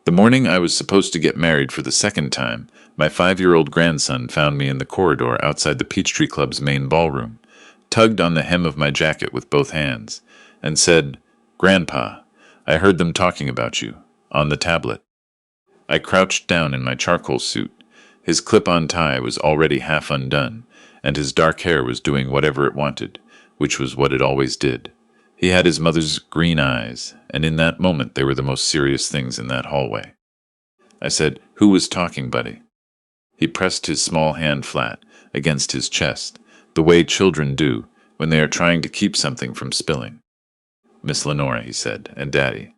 The morning I was supposed to get married for the second time, my 5-year-old grandson found me in the corridor outside the Peachtree Club's main ballroom, tugged on the hem of my jacket with both hands, and said, "Grandpa, I heard them talking about you, on the tablet." I crouched down in my charcoal suit. His clip-on tie was already half undone, and his dark hair was doing whatever it wanted, which was what it always did. He had his mother's green eyes, and in that moment they were the most serious things in that hallway. I said, "Who was talking, buddy?" He pressed his small hand flat against his chest, the way children do when they are trying to keep something from spilling. "Miss Lenora," he said, "and Daddy."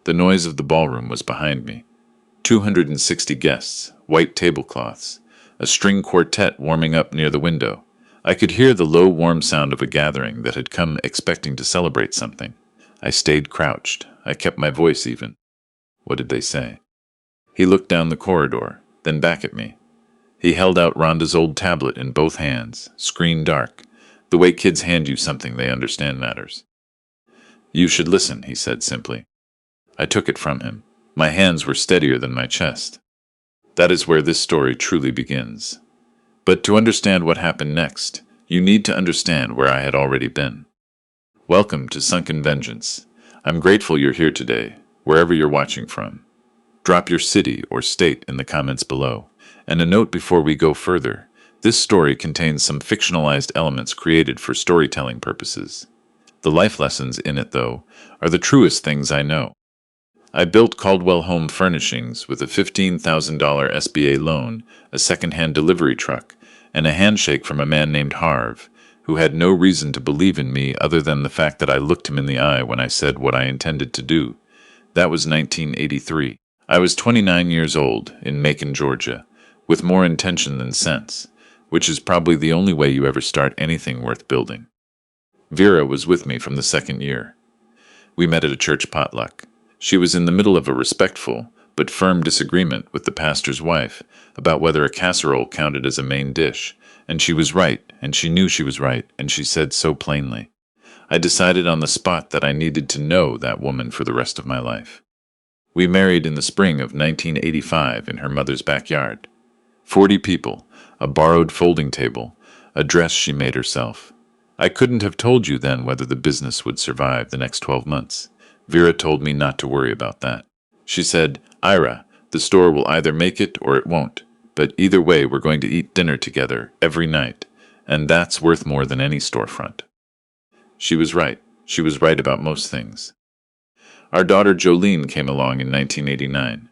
The noise of the ballroom was behind me. 260 guests, white tablecloths, a string quartet warming up near the window. I could hear the low, warm sound of a gathering that had come expecting to celebrate something. I stayed crouched. I kept my voice even. What did they say? He looked down the corridor, then back at me. He held out Rhonda's old tablet in both hands, screen dark, the way kids hand you something they understand matters. "You should listen," he said simply. I took it from him. My hands were steadier than my chest. That is where this story truly begins. But to understand what happened next, you need to understand where I had already been. Welcome to Sunken Vengeance. I'm grateful you're here today, wherever you're watching from. Drop your city or state in the comments below. And a note before we go further, this story contains some fictionalized elements created for storytelling purposes. The life lessons in it, though, are the truest things I know. I built Caldwell Home Furnishings with a $15,000 SBA loan, a second-hand delivery truck, and a handshake from a man named Harv, who had no reason to believe in me other than the fact that I looked him in the eye when I said what I intended to do. That was 1983. I was 29 years old, in Macon, Georgia, with more intention than sense, which is probably the only way you ever start anything worth building. Vera was with me from the second year. We met at a church potluck. She was in the middle of a respectful but firm disagreement with the pastor's wife about whether a casserole counted as a main dish, and she was right, and she knew she was right, and she said so plainly. I decided on the spot that I needed to know that woman for the rest of my life. We married in the spring of 1985 in her mother's backyard. 40 people, a borrowed folding table, a dress she made herself. I couldn't have told you then whether the business would survive the next 12 months. Vera told me not to worry about that. She said, "Ira, the store will either make it or it won't, but either way we're going to eat dinner together every night, and that's worth more than any storefront." She was right. She was right about most things. Our daughter Jolene came along in 1989.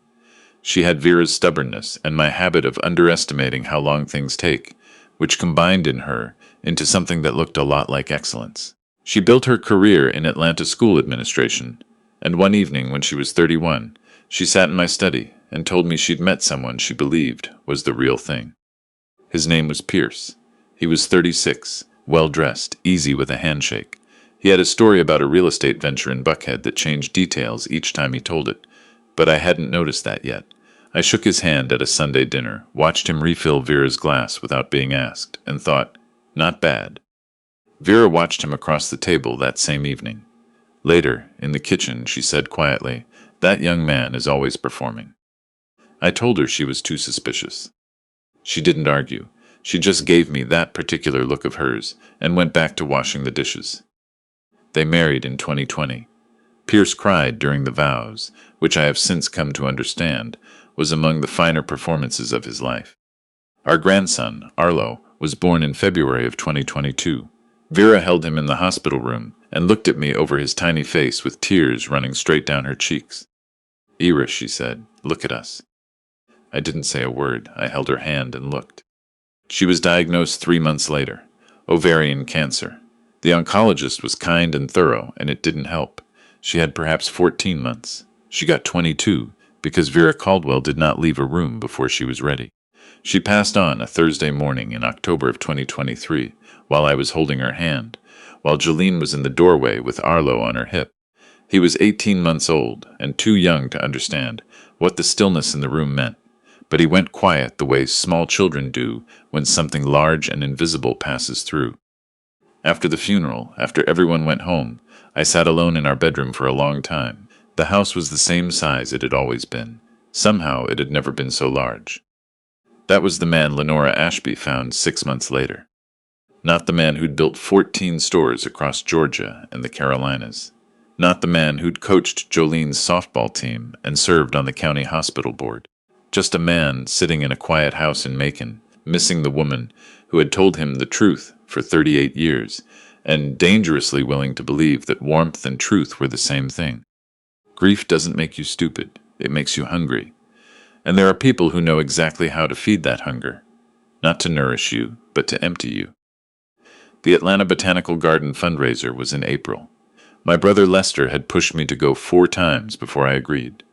She had Vera's stubbornness and my habit of underestimating how long things take, which combined in her into something that looked a lot like excellence. She built her career in Atlanta school administration, and one evening when she was 31, she sat in my study and told me she'd met someone she believed was the real thing. His name was Pierce. He was 36, well-dressed, easy with a handshake. He had a story about a real estate venture in Buckhead that changed details each time he told it, but I hadn't noticed that yet. I shook his hand at a Sunday dinner, watched him refill Vera's glass without being asked, and thought, not bad. Vera watched him across the table that same evening. Later, in the kitchen, she said quietly, "That young man is always performing." I told her she was too suspicious. She didn't argue. She just gave me that particular look of hers and went back to washing the dishes. They married in 2020. Pierce cried during the vows, which I have since come to understand was among the finer performances of his life. Our grandson, Arlo, was born in February of 2022. Vera held him in the hospital room and looked at me over his tiny face with tears running straight down her cheeks. "Ira," she said, "look at us." I didn't say a word. I held her hand and looked. She was diagnosed 3 months later. Ovarian cancer. The oncologist was kind and thorough, and it didn't help. She had perhaps 14 months. She got 22 because Vera Caldwell did not leave a room before she was ready. She passed on a Thursday morning in October of 2023 while I was holding her hand, while Jolene was in the doorway with Arlo on her hip. He was 18 months old and too young to understand what the stillness in the room meant, but he went quiet the way small children do when something large and invisible passes through. After the funeral, after everyone went home, I sat alone in our bedroom for a long time, The house was the same size it had always been. Somehow it had never been so large. That was the man Lenora Ashby found 6 months later. Not the man who'd built 14 stores across Georgia and the Carolinas. Not the man who'd coached Jolene's softball team and served on the county hospital board. Just a man sitting in a quiet house in Macon, missing the woman who had told him the truth for 38 years, and dangerously willing to believe that warmth and truth were the same thing. Grief doesn't make you stupid, it makes you hungry. And there are people who know exactly how to feed that hunger. Not to nourish you, but to empty you. The Atlanta Botanical Garden fundraiser was in April. My brother Lester had pushed me to go 4 times before I agreed.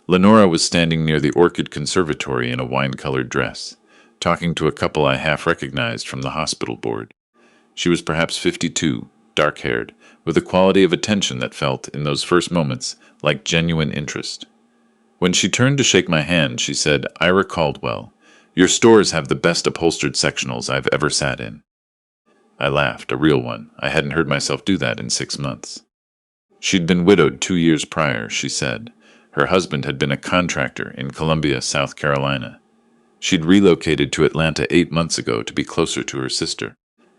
Lenora was standing near the Orchid Conservatory in a wine-colored dress, talking to a couple I half-recognized from the hospital board. She was perhaps 52, dark-haired, with a quality of attention that felt, in those first moments, like genuine interest. When she turned to shake my hand, she said, "Ira Caldwell, your stores have the best upholstered sectionals I've ever sat in." I laughed, a real one. I hadn't heard myself do that in 6 months. She'd been widowed 2 years prior, she said. Her husband had been a contractor in Columbia, South Carolina. She'd relocated to Atlanta 8 months ago to be closer to her sister.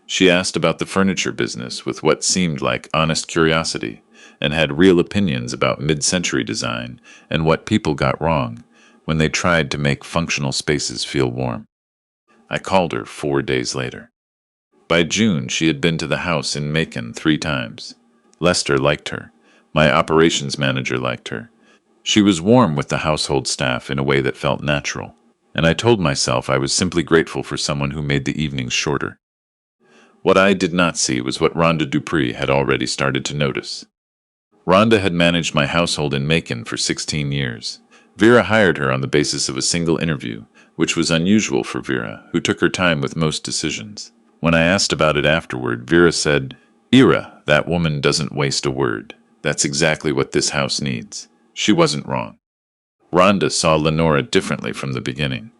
She asked about the furniture business with what seemed like honest curiosity, and had real opinions about mid-century design and what people got wrong when they tried to make functional spaces feel warm. I called her 4 days later. By June, she had been to the house in Macon 3 times. Lester liked her. My operations manager liked her. She was warm with the household staff in a way that felt natural, and I told myself I was simply grateful for someone who made the evenings shorter. What I did not see was what Rhonda Dupree had already started to notice. Rhonda had managed my household in Macon for 16 years. Vera hired her on the basis of a single interview, which was unusual for Vera, who took her time with most decisions. When I asked about it afterward, Vera said, "Ira, that woman doesn't waste a word. That's exactly what this house needs." She wasn't wrong. Rhonda saw Lenora differently from the beginning.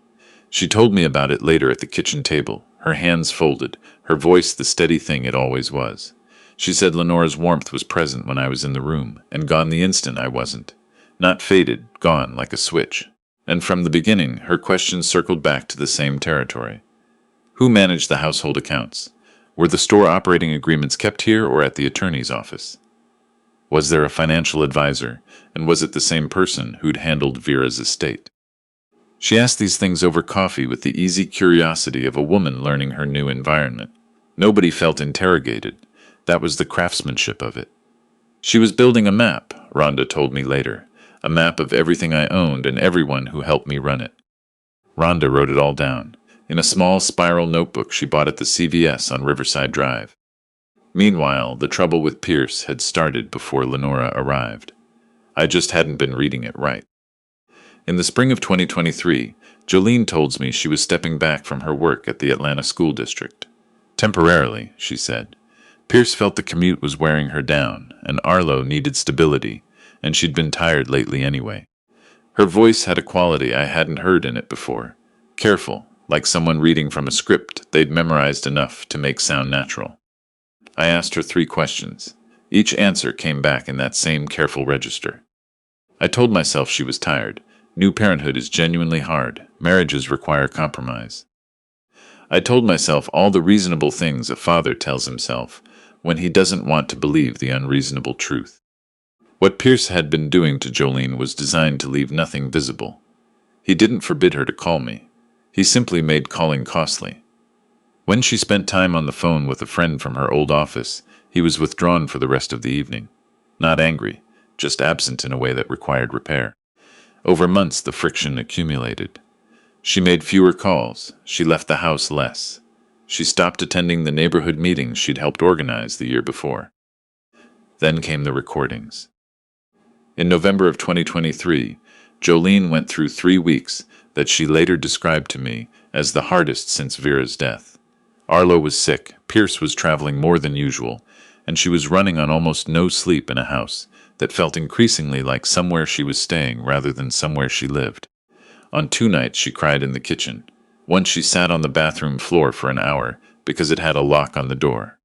She told me about it later at the kitchen table, her hands folded, her voice the steady thing it always was. She said Lenora's warmth was present when I was in the room, and gone the instant I wasn't. Not faded, gone like a switch. And from the beginning, her questions circled back to the same territory. Who managed the household accounts? Were the store operating agreements kept here or at the attorney's office? Was there a financial advisor, and was it the same person who'd handled Vera's estate? She asked these things over coffee with the easy curiosity of a woman learning her new environment. Nobody felt interrogated. That was the craftsmanship of it. She was building a map, Rhonda told me later, a map of everything I owned and everyone who helped me run it. Rhonda wrote it all down, in a small spiral notebook she bought at the CVS on Riverside Drive. Meanwhile, the trouble with Pierce had started before Lenora arrived. I just hadn't been reading it right. In the spring of 2023, Jolene told me she was stepping back from her work at the Atlanta School District. Temporarily, she said. Pierce felt the commute was wearing her down, and Arlo needed stability, and she'd been tired lately anyway. Her voice had a quality I hadn't heard in it before. Careful, like someone reading from a script they'd memorized enough to make sound natural. I asked her 3 questions. Each answer came back in that same careful register. I told myself she was tired. New parenthood is genuinely hard. Marriages require compromise. I told myself all the reasonable things a father tells himself when he doesn't want to believe the unreasonable truth. What Pierce had been doing to Jolene was designed to leave nothing visible. He didn't forbid her to call me. He simply made calling costly. When she spent time on the phone with a friend from her old office, he was withdrawn for the rest of the evening. Not angry, just absent in a way that required repair. Over months, the friction accumulated. She made fewer calls. She left the house less. She stopped attending the neighborhood meetings she'd helped organize the year before. Then came the recordings. In November of 2023, Jolene went through 3 weeks that she later described to me as the hardest since Vera's death. Arlo was sick, Pierce was traveling more than usual, and she was running on almost no sleep in a house that felt increasingly like somewhere she was staying rather than somewhere she lived. On 2 nights she cried in the kitchen. Once she sat on the bathroom floor for an hour because it had a lock on the door.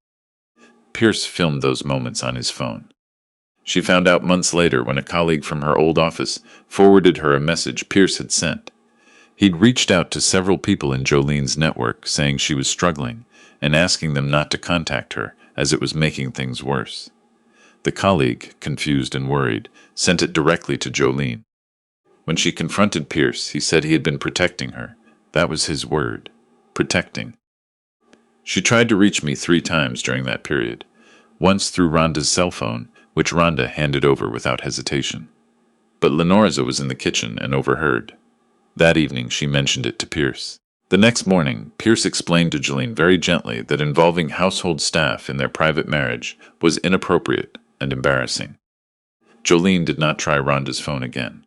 Pierce filmed those moments on his phone. She found out months later when a colleague from her old office forwarded her a message Pierce had sent. He'd reached out to several people in Jolene's network saying she was struggling and asking them not to contact her as it was making things worse. The colleague, confused and worried, sent it directly to Jolene. When she confronted Pierce, he said he had been protecting her. That was his word. Protecting. She tried to reach me 3 times during that period. Once through Rhonda's cell phone, which Rhonda handed over without hesitation. But Lenorza was in the kitchen and overheard. That evening she mentioned it to Pierce. The next morning, Pierce explained to Jolene very gently that involving household staff in their private marriage was inappropriate and embarrassing. Jolene did not try Rhonda's phone again.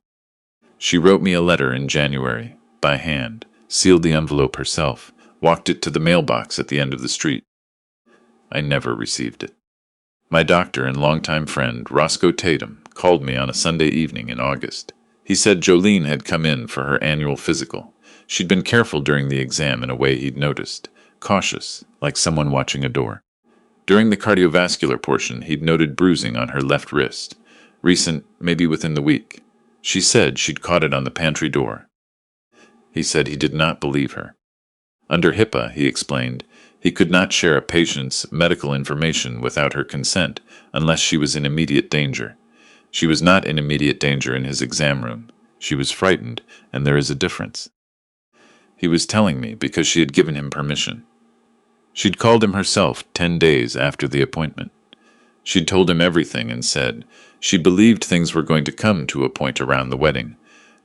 She wrote me a letter in January, by hand, sealed the envelope herself, walked it to the mailbox at the end of the street. I never received it. My doctor and longtime friend, Roscoe Tatum, called me on a Sunday evening in August. He said Jolene had come in for her annual physical. She'd been careful during the exam in a way he'd noticed, cautious, like someone watching a door. During the cardiovascular portion, he'd noted bruising on her left wrist, recent, maybe within the week. She said she'd caught it on the pantry door. He said he did not believe her. Under HIPAA, he explained, he could not share a patient's medical information without her consent unless she was in immediate danger. She was not in immediate danger in his exam room. She was frightened, and there is a difference. He was telling me because she had given him permission. She'd called him herself 10 days after the appointment. She'd told him everything and said she believed things were going to come to a point around the wedding,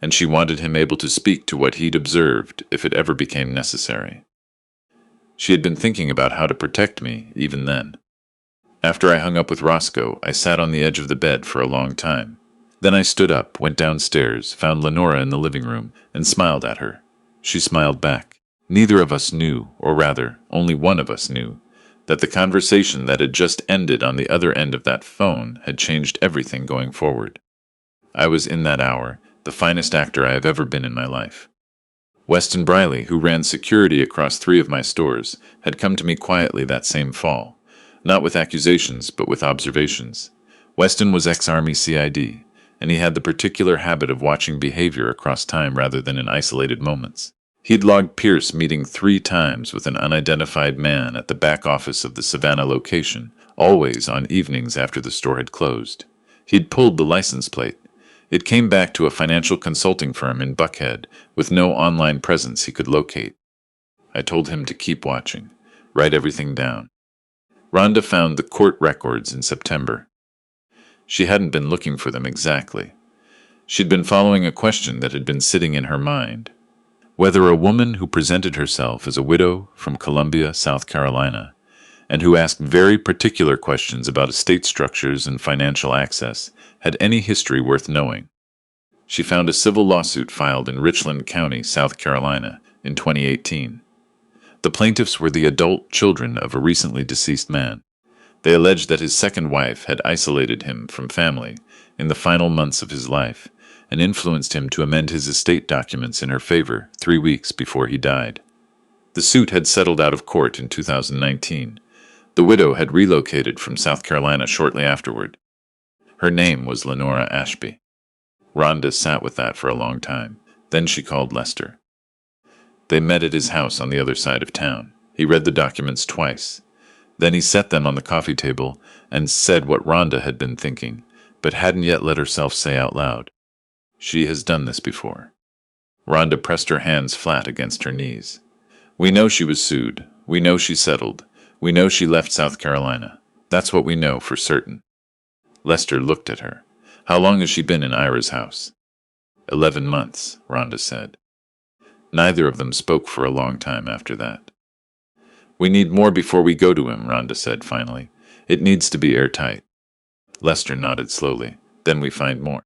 and she wanted him able to speak to what he'd observed if it ever became necessary. She had been thinking about how to protect me even then. After I hung up with Roscoe, I sat on the edge of the bed for a long time. Then I stood up, went downstairs, found Lenora in the living room, and smiled at her. She smiled back. Neither of us knew, or rather, only one of us knew, that the conversation that had just ended on the other end of that phone had changed everything going forward. I was in that hour the finest actor I have ever been in my life. Weston Briley, who ran security across 3 of my stores, had come to me quietly that same fall, not with accusations, but with observations. Weston was ex-Army CID, and he had the particular habit of watching behavior across time rather than in isolated moments. He'd logged Pierce meeting 3 times with an unidentified man at the back office of the Savannah location, always on evenings after the store had closed. He'd pulled the license plate. It came back to a financial consulting firm in Buckhead, with no online presence he could locate. I told him to keep watching, write everything down. Rhonda found the court records in September. She hadn't been looking for them exactly. She'd been following a question that had been sitting in her mind. Whether a woman who presented herself as a widow from Columbia, South Carolina, and who asked very particular questions about estate structures and financial access, had any history worth knowing. She found a civil lawsuit filed in Richland County, South Carolina, in 2018. The plaintiffs were the adult children of a recently deceased man. They alleged that his second wife had isolated him from family in the final months of his life and influenced him to amend his estate documents in her favor 3 weeks before he died. The suit had settled out of court in 2019. The widow had relocated from South Carolina shortly afterward. Her name was Lenora Ashby. Rhonda sat with that for a long time. Then she called Lester. They met at his house on the other side of town. He read the documents twice. Then he set them on the coffee table and said what Rhonda had been thinking, but hadn't yet let herself say out loud. She has done this before. Rhonda pressed her hands flat against her knees. We know she was sued. We know she settled. We know she left South Carolina. That's what we know for certain. Lester looked at her. How long has she been in Ira's house? 11 months, Rhonda said. Neither of them spoke for a long time after that. We need more before we go to him, Rhonda said finally. It needs to be airtight. Lester nodded slowly. Then we find more.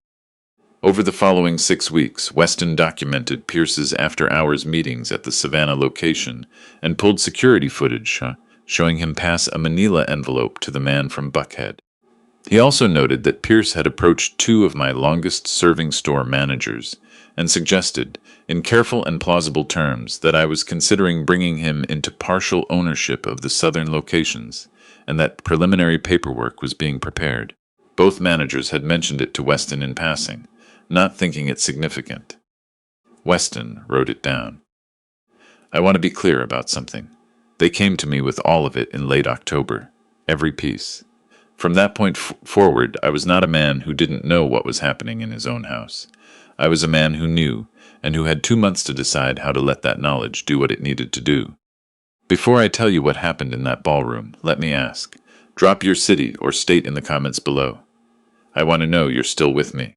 Over the following 6 weeks, Weston documented Pierce's after-hours meetings at the Savannah location and pulled security footage showing him pass a manila envelope to the man from Buckhead. He also noted that Pierce had approached 2 of my longest-serving store managers and suggested, in careful and plausible terms, that I was considering bringing him into partial ownership of the southern locations and that preliminary paperwork was being prepared. Both managers had mentioned it to Weston in passing, not thinking it significant. Weston wrote it down. I want to be clear about something. They came to me with all of it in late October, every piece. From that point forward, I was not a man who didn't know what was happening in his own house. I was a man who knew, and who had 2 months to decide how to let that knowledge do what it needed to do. Before I tell you what happened in that ballroom, let me ask. Drop your city or state in the comments below. I want to know you're still with me.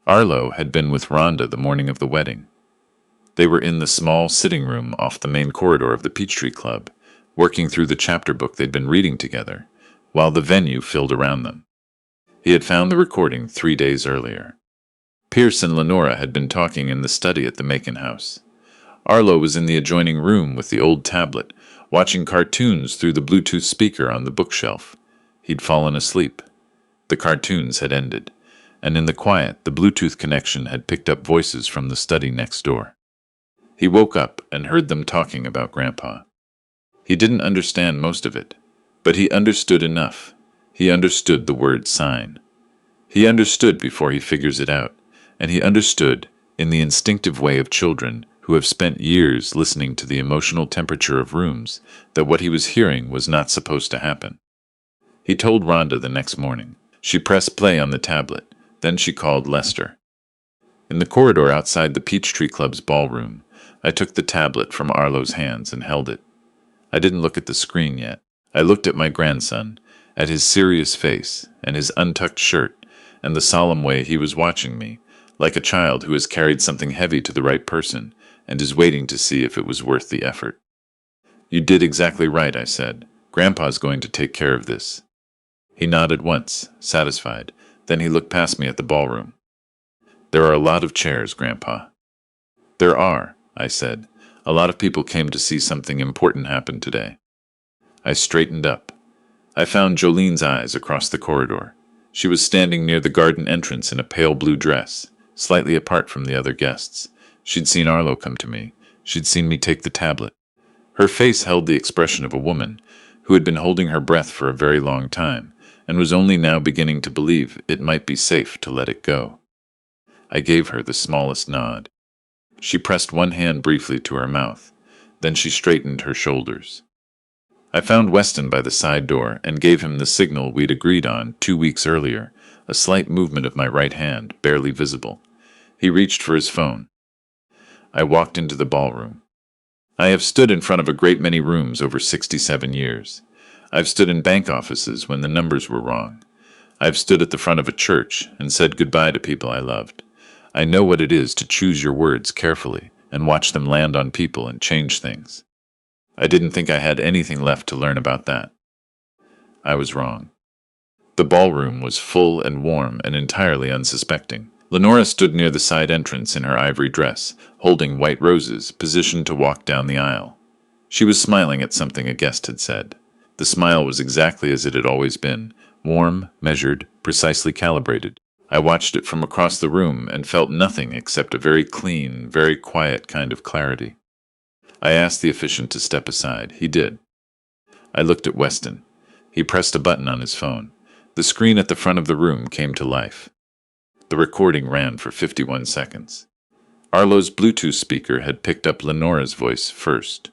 Arlo had been with Rhonda the morning of the wedding. They were in the small sitting room off the main corridor of the Peachtree Club, working through the chapter book they'd been reading together, while the venue filled around them. He had found the recording 3 days earlier. Pierce and Lenora had been talking in the study at the Macon house. Arlo was in the adjoining room with the old tablet, watching cartoons through the Bluetooth speaker on the bookshelf. He'd fallen asleep. The cartoons had ended, and in the quiet, the Bluetooth connection had picked up voices from the study next door. He woke up and heard them talking about Grandpa. He didn't understand most of it, but he understood enough. He understood the word sign. He understood before he figures it out, and he understood in the instinctive way of children who have spent years listening to the emotional temperature of rooms that what he was hearing was not supposed to happen. He told Rhonda the next morning. She pressed play on the tablet. Then she called Lester. In the corridor outside the Peachtree Club's ballroom, I took the tablet from Arlo's hands and held it. I didn't look at the screen yet. I looked at my grandson, at his serious face and his untucked shirt, and the solemn way he was watching me, like a child who has carried something heavy to the right person and is waiting to see if it was worth the effort. You did exactly right, I said. Grandpa's going to take care of this. He nodded once, satisfied. Then he looked past me at the ballroom. There are a lot of chairs, Grandpa. There are, I said. A lot of people came to see something important happen today. I straightened up. I found Jolene's eyes across the corridor. She was standing near the garden entrance in a pale blue dress, slightly apart from the other guests. She'd seen Arlo come to me. She'd seen me take the tablet. Her face held the expression of a woman who had been holding her breath for a very long time and was only now beginning to believe it might be safe to let it go. I gave her the smallest nod. She pressed one hand briefly to her mouth. Then she straightened her shoulders. I found Weston by the side door and gave him the signal we'd agreed on 2 weeks earlier, a slight movement of my right hand, barely visible. He reached for his phone. I walked into the ballroom. I have stood in front of a great many rooms over 67 years. I've stood in bank offices when the numbers were wrong. I've stood at the front of a church and said goodbye to people I loved. I know what it is to choose your words carefully and watch them land on people and change things. I didn't think I had anything left to learn about that. I was wrong. The ballroom was full and warm and entirely unsuspecting. Lenora stood near the side entrance in her ivory dress, holding white roses, positioned to walk down the aisle. She was smiling at something a guest had said. The smile was exactly as it had always been, warm, measured, precisely calibrated. I watched it from across the room and felt nothing except a very clean, very quiet kind of clarity. I asked the officiant to step aside. He did. I looked at Weston. He pressed a button on his phone. The screen at the front of the room came to life. The recording ran for 51 seconds. Arlo's Bluetooth speaker had picked up Lenora's voice first.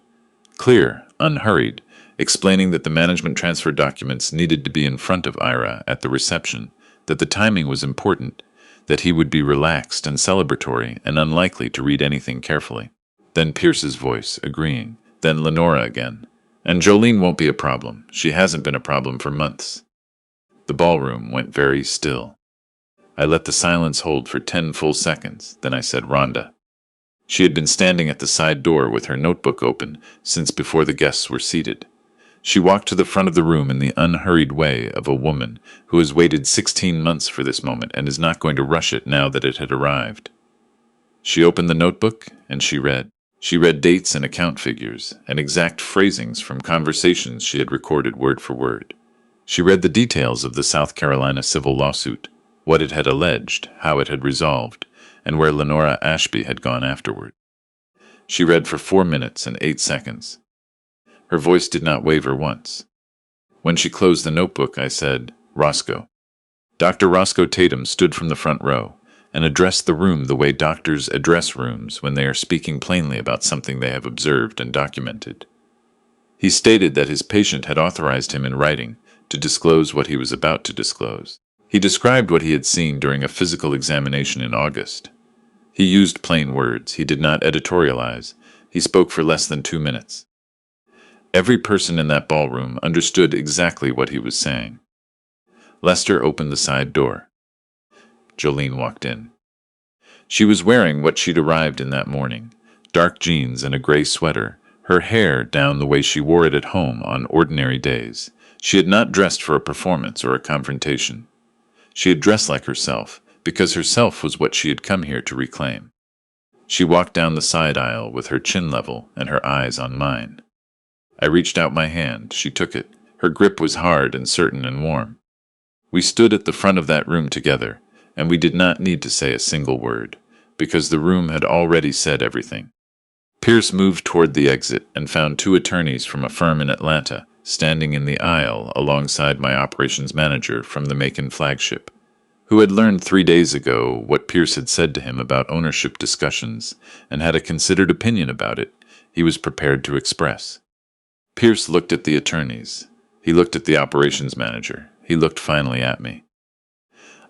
Clear, unhurried, explaining that the management transfer documents needed to be in front of Ira at the reception, that the timing was important, that he would be relaxed and celebratory and unlikely to read anything carefully. Then Pierce's voice, agreeing. Then Lenora again. And Jolene won't be a problem. She hasn't been a problem for months. The ballroom went very still. I let the silence hold for 10 full seconds. Then I said, Rhonda. She had been standing at the side door with her notebook open since before the guests were seated. She walked to the front of the room in the unhurried way of a woman who has waited 16 months for this moment and is not going to rush it now that it had arrived. She opened the notebook and she read. She read dates and account figures and exact phrasings from conversations she had recorded word for word. She read the details of the South Carolina civil lawsuit, what it had alleged, how it had resolved, and where Lenora Ashby had gone afterward. She read for 4 minutes and 8 seconds. Her voice did not waver once. When she closed the notebook, I said, Roscoe. Dr. Roscoe Tatum stood from the front row and addressed the room the way doctors address rooms when they are speaking plainly about something they have observed and documented. He stated that his patient had authorized him in writing to disclose what he was about to disclose. He described what he had seen during a physical examination in August. He used plain words. He did not editorialize. He spoke for less than 2 minutes. Every person in that ballroom understood exactly what he was saying. Lester opened the side door. Jolene walked in. She was wearing what she'd arrived in that morning, dark jeans and a gray sweater, her hair down the way she wore it at home on ordinary days. She had not dressed for a performance or a confrontation. She had dressed like herself, because herself was what she had come here to reclaim. She walked down the side aisle with her chin level and her eyes on mine. I reached out my hand. She took it. Her grip was hard and certain and warm. We stood at the front of that room together, and we did not need to say a single word, because the room had already said everything. Pierce moved toward the exit and found 2 attorneys from a firm in Atlanta standing in the aisle alongside my operations manager from the Macon flagship, who had learned 3 days ago what Pierce had said to him about ownership discussions and had a considered opinion about it he was prepared to express. Pierce looked at the attorneys. He looked at the operations manager. He looked finally at me.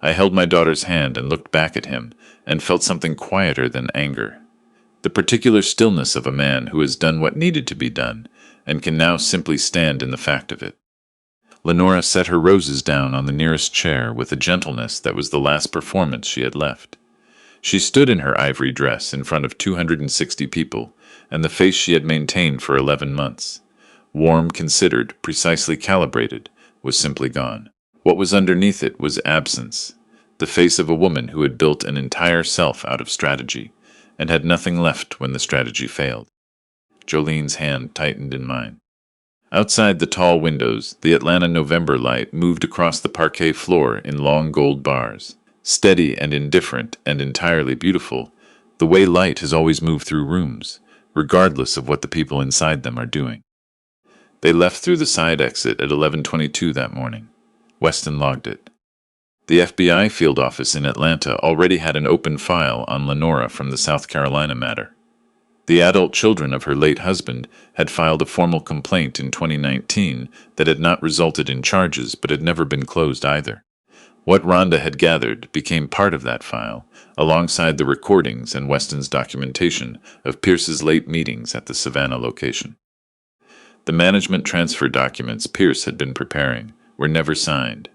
I held my daughter's hand and looked back at him and felt something quieter than anger. The particular stillness of a man who has done what needed to be done and can now simply stand in the fact of it. Lenora set her roses down on the nearest chair with a gentleness that was the last performance she had left. She stood in her ivory dress in front of 260 people, and the face she had maintained for 11 months, warm, considered, precisely calibrated, was simply gone. What was underneath it was absence, the face of a woman who had built an entire self out of strategy, and had nothing left when the strategy failed. Jolene's hand tightened in mine. Outside the tall windows, the Atlanta November light moved across the parquet floor in long gold bars. Steady and indifferent and entirely beautiful, the way light has always moved through rooms, regardless of what the people inside them are doing. They left through the side exit at 11:22 that morning. Weston logged it. The FBI field office in Atlanta already had an open file on Lenora from the South Carolina matter. The adult children of her late husband had filed a formal complaint in 2019 that had not resulted in charges but had never been closed either. What Rhonda had gathered became part of that file, alongside the recordings and Weston's documentation of Pierce's late meetings at the Savannah location. The management transfer documents Pierce had been preparing were never signed.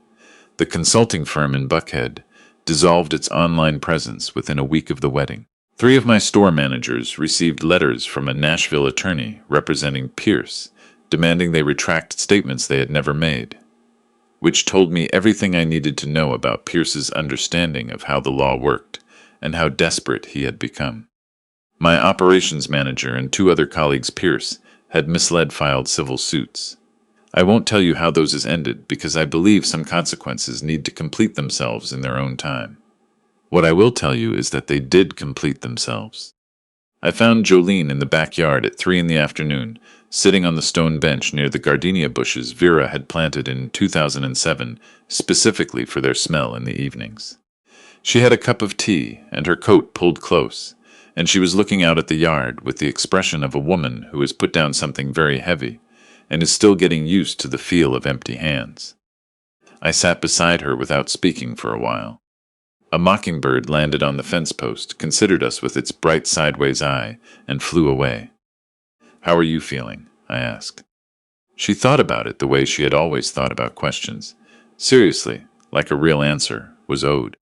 The consulting firm in Buckhead dissolved its online presence within a week of the wedding. 3 of my store managers received letters from a Nashville attorney representing Pierce, demanding they retract statements they had never made, which told me everything I needed to know about Pierce's understanding of how the law worked and how desperate he had become. My operations manager and 2 other colleagues Pierce had misled filed civil suits. I won't tell you how those has ended because I believe some consequences need to complete themselves in their own time. What I will tell you is that they did complete themselves. I found Jolene in the backyard at 3 in the afternoon, sitting on the stone bench near the gardenia bushes Vera had planted in 2007 specifically for their smell in the evenings. She had a cup of tea and her coat pulled close, and she was looking out at the yard with the expression of a woman who has put down something very heavy and is still getting used to the feel of empty hands. I sat beside her without speaking for a while. A mockingbird landed on the fence post, considered us with its bright sideways eye, and flew away. "How are you feeling?" I asked. She thought about it the way she had always thought about questions. Seriously, like a real answer was owed.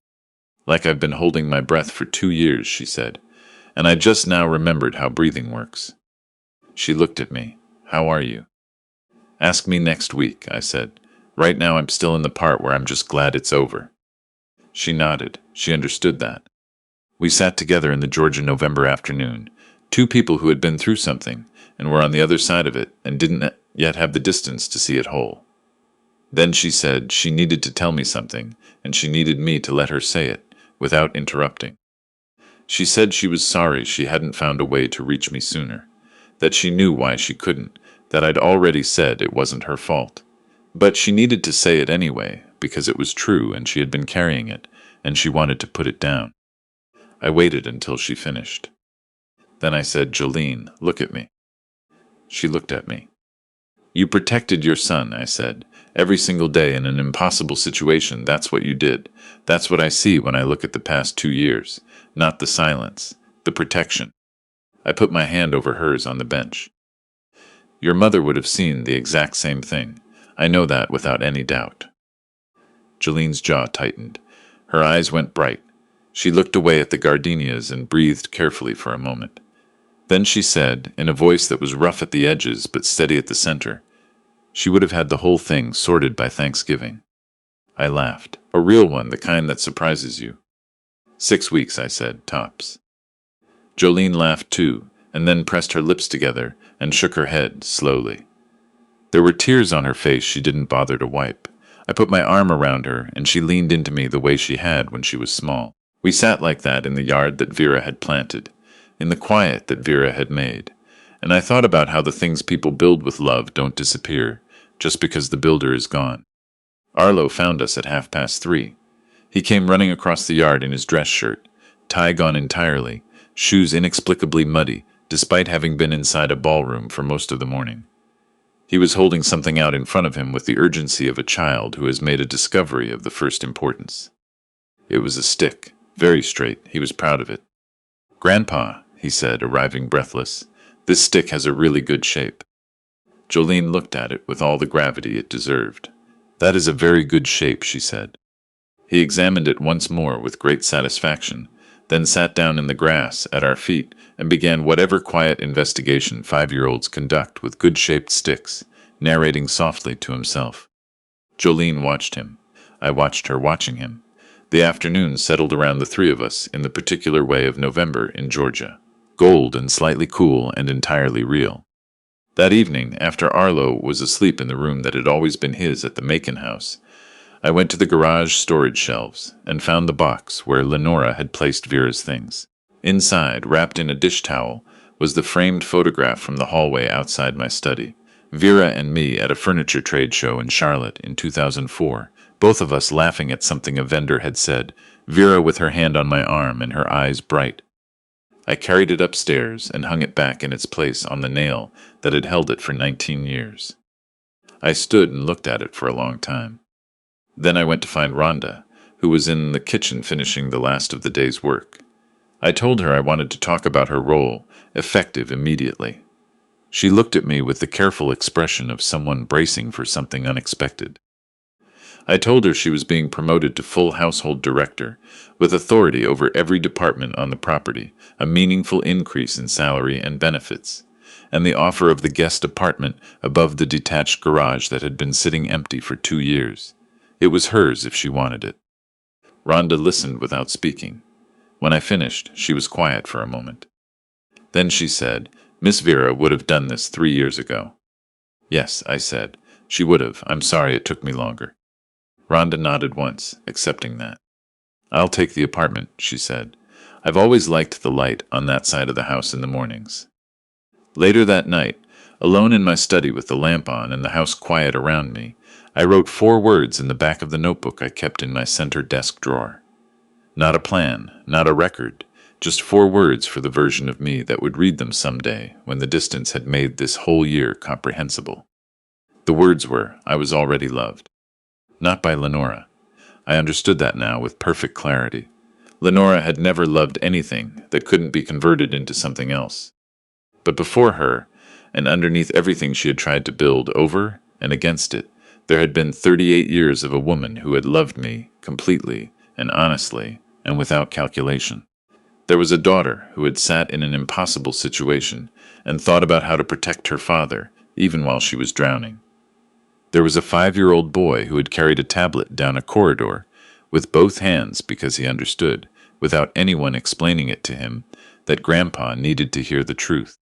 "Like I've been holding my breath for 2 years," she said, "and I just now remembered how breathing works." She looked at me. "How are you?" "Ask me next week," I said. "Right now I'm still in the part where I'm just glad it's over." She nodded. She understood that. We sat together in the Georgia November afternoon, 2 people who had been through something and were on the other side of it and didn't yet have the distance to see it whole. Then she said she needed to tell me something, and she needed me to let her say it, without interrupting. She said she was sorry she hadn't found a way to reach me sooner, that she knew why she couldn't, that I'd already said it wasn't her fault. But she needed to say it anyway, because it was true and she had been carrying it, and she wanted to put it down. I waited until she finished. Then I said, "Jolene, look at me." She looked at me. "You protected your son," I said. "Every single day in an impossible situation, that's what you did. That's what I see when I look at the past 2 years. Not the silence, the protection." I put my hand over hers on the bench. "Your mother would have seen the exact same thing. I know that without any doubt." Jolene's jaw tightened. Her eyes went bright. She looked away at the gardenias and breathed carefully for a moment. Then she said, in a voice that was rough at the edges but steady at the center, "She would have had the whole thing sorted by Thanksgiving." I laughed. "A real one, the kind that surprises you." "6 weeks," I said, "tops." Jolene laughed too, and then pressed her lips together and shook her head slowly. There were tears on her face she didn't bother to wipe. I put my arm around her, and she leaned into me the way she had when she was small. We sat like that in the yard that Vera had planted, in the quiet that Vera had made, and I thought about how the things people build with love don't disappear just because the builder is gone. Arlo found us at 3:30. He came running across the yard in his dress shirt, tie gone entirely, shoes inexplicably muddy, despite having been inside a ballroom for most of the morning. He was holding something out in front of him with the urgency of a child who has made a discovery of the first importance. It was a stick, very straight. He was proud of it. "Grandpa," he said, arriving breathless, "this stick has a really good shape." Jolene looked at it with all the gravity it deserved. "That is a very good shape," she said. He examined it once more with great satisfaction, then sat down in the grass at our feet and began whatever quiet investigation 5-year-olds conduct with good-shaped sticks, narrating softly to himself. Jolene watched him. I watched her watching him. The afternoon settled around the three of us in the particular way of November in Georgia. Gold and slightly cool and entirely real. That evening, after Arlo was asleep in the room that had always been his at the Macon house, I went to the garage storage shelves and found the box where Lenora had placed Vera's things. Inside, wrapped in a dish towel, was the framed photograph from the hallway outside my study. Vera and me at a furniture trade show in Charlotte in 2004, both of us laughing at something a vendor had said, Vera with her hand on my arm and her eyes bright. I carried it upstairs and hung it back in its place on the nail that had held it for 19 years. I stood and looked at it for a long time. Then I went to find Rhonda, who was in the kitchen finishing the last of the day's work. I told her I wanted to talk about her role, effective immediately. She looked at me with the careful expression of someone bracing for something unexpected. I told her she was being promoted to full household director, with authority over every department on the property, a meaningful increase in salary and benefits, and the offer of the guest apartment above the detached garage that had been sitting empty for 2 years. It was hers if she wanted it. Rhonda listened without speaking. When I finished, she was quiet for a moment. Then she said, "Miss Vera would have done this 3 years ago." "Yes," I said, "she would have. I'm sorry it took me longer." Rhonda nodded once, accepting that. "I'll take the apartment," she said. "I've always liked the light on that side of the house in the mornings." Later that night, alone in my study with the lamp on and the house quiet around me, I wrote 4 words in the back of the notebook I kept in my center desk drawer. Not a plan, not a record, just 4 words for the version of me that would read them someday when the distance had made this whole year comprehensible. The words were, "I was already loved." Not by Lenora. I understood that now with perfect clarity. Lenora had never loved anything that couldn't be converted into something else. But before her, and underneath everything she had tried to build over and against it, there had been 38 years of a woman who had loved me completely and honestly and without calculation. There was a daughter who had sat in an impossible situation and thought about how to protect her father, even while she was drowning. There was a 5-year-old boy who had carried a tablet down a corridor with both hands because he understood, without anyone explaining it to him, that Grandpa needed to hear the truth.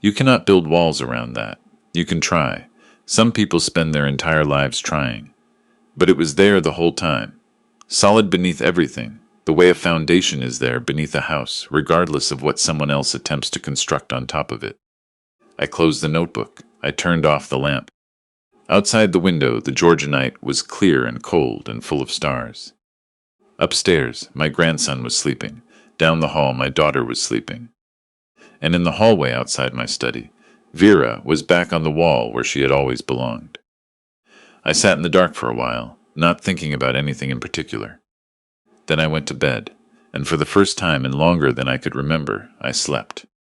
You cannot build walls around that. You can try. Some people spend their entire lives trying. But it was there the whole time, solid beneath everything, the way a foundation is there beneath a house, regardless of what someone else attempts to construct on top of it. I closed the notebook. I turned off the lamp. Outside the window, the Georgia night was clear and cold and full of stars. Upstairs, my grandson was sleeping. Down the hall, my daughter was sleeping. And in the hallway outside my study, Vera was back on the wall where she had always belonged. I sat in the dark for a while, not thinking about anything in particular. Then I went to bed, and for the first time in longer than I could remember, I slept.